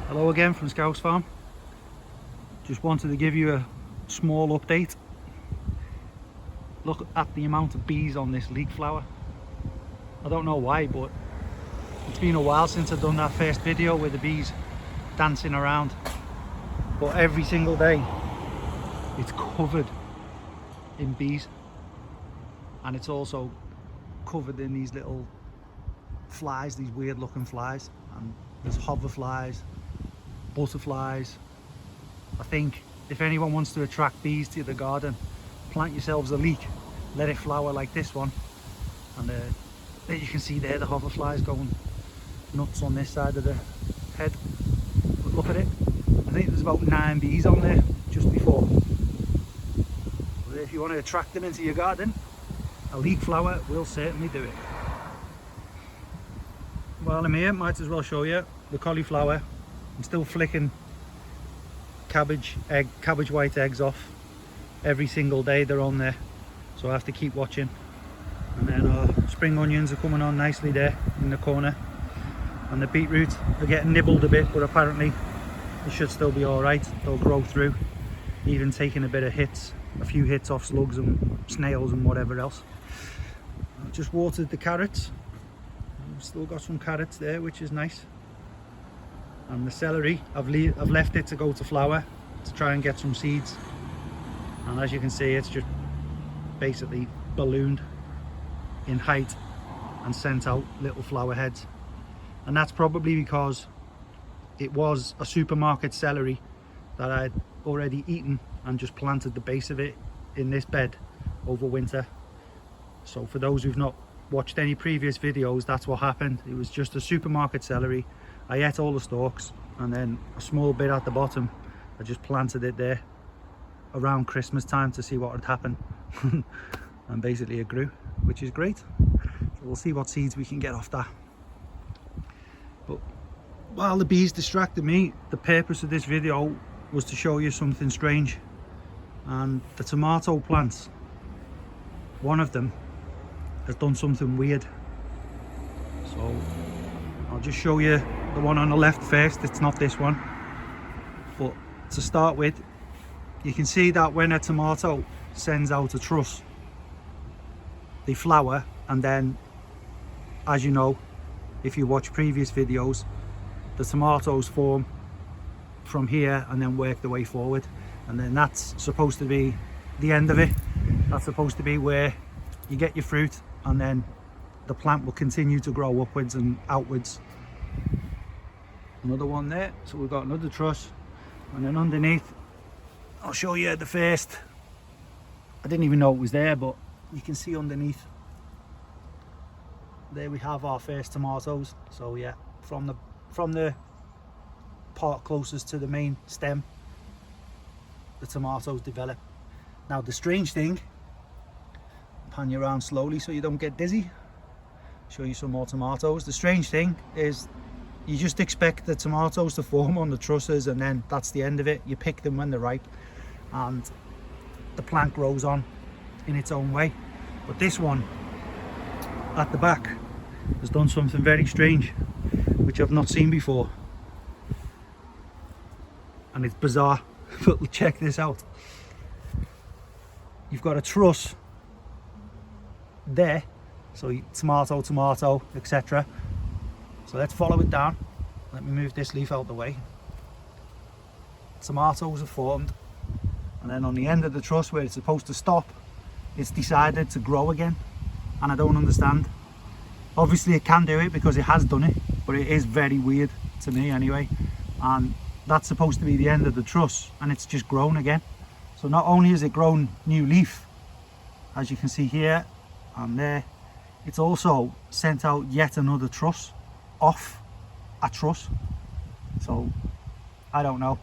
Hello again from Scouse Farm. Just wanted to give you a small update. Look at the amount of bees on this leek flower. I don't know why, but it's been a while since I've done that first video with the bees dancing around. But every single day it's covered in bees, and it's also covered in these little flies, these weird looking flies, and there's hoverflies, butterflies. I think if anyone wants to attract bees to the garden, plant yourselves a leek, let it flower like this one, and there you can see there the hoverflies going nuts on this side of the head. But look at it, I think there's about 9 bees on there just before. But if you want to attract them into your garden, a leek flower will certainly do it. While I'm here, might as well show you the cauliflower. I'm still flicking cabbage white eggs off every single day. They're on there, so I have to keep watching. And then our spring onions are coming on nicely there in the corner, and the beetroot are getting nibbled a bit, but apparently they should still be all right. They'll grow through, even taking a bit of hits, a few hits off slugs and snails and whatever else. I've just watered the carrots. I've still got some carrots there, which is nice. And the celery, I've left it to go to flower to try and get some seeds. And as you can see, it's just basically ballooned in height and sent out little flower heads. And that's probably because it was a supermarket celery that I'd already eaten and just planted the base of it in this bed over winter. So for those who've not watched any previous videos, that's what happened. It was just a supermarket celery. I ate all the stalks, and then a small bit at the bottom, I just planted it there around Christmas time to see what would happen. And basically it grew, which is great. So we'll see what seeds we can get off that. But while the bees distracted me, the purpose of this video was to show you something strange. And the tomato plants, one of them has done something weird. So I'll just show you the one on the left first. It's not this one, but to start with, you can see that when a tomato sends out a truss, they flower, and then, as you know, if you watch previous videos, the tomatoes form from here and then work their way forward, and then that's supposed to be the end of it. That's supposed to be where you get your fruit, and then the plant will continue to grow upwards and outwards. Another one there, so we've got another truss, and then underneath, I'll show you the first. I didn't even know it was there, but you can see underneath there we have our first tomatoes. So yeah, from the part closest to the main stem, the tomatoes develop. Now the strange thing, pan you around slowly so you don't get dizzy, show you some more tomatoes. The strange thing is you just expect the tomatoes to form on the trusses, and then that's the end of it. You pick them when they're ripe and the plant grows on in its own way. But this one at the back has done something very strange, which I've not seen before, and it's bizarre. But check this out. You've got a truss there, so tomato, tomato, etc. So let's follow it down. Let me move this leaf out the way. Tomatoes are formed, and then on the end of the truss where it's supposed to stop, it's decided to grow again, and I don't understand. Obviously it can do it because it has done it, but it is very weird to me anyway. And that's supposed to be the end of the truss, and it's just grown again. So not only has it grown new leaf, as you can see here and there, it's also sent out yet another truss off a truss. So I don't know,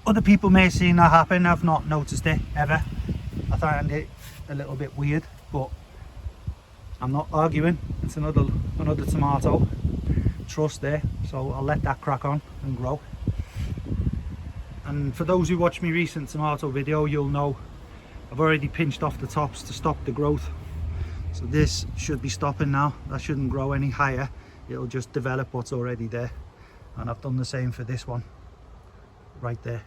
other people may have seen that happen. I've not noticed it ever. I find it a little bit weird, but I'm not arguing. It's another tomato truss there, so I'll let that crack on and grow. And for those who watch my recent tomato video, you'll know I've already pinched off the tops to stop the growth. So this should be stopping now. That shouldn't grow any higher. It'll just develop what's already there. and I've done the same for this one right there.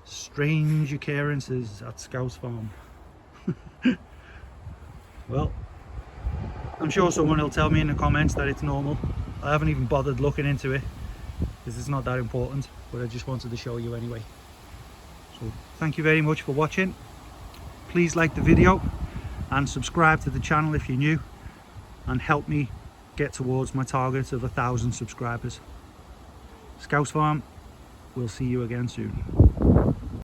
Strange occurrences at Scouse Farm. Well, I'm sure someone will tell me in the comments that it's normal. I haven't even bothered looking into it because it's not that important, but I just wanted to show you anyway. So thank you very much for watching. Please like the video and subscribe to the channel if you're new, and help me get towards my target of 1,000 subscribers. Scouse Farm, we'll see you again soon.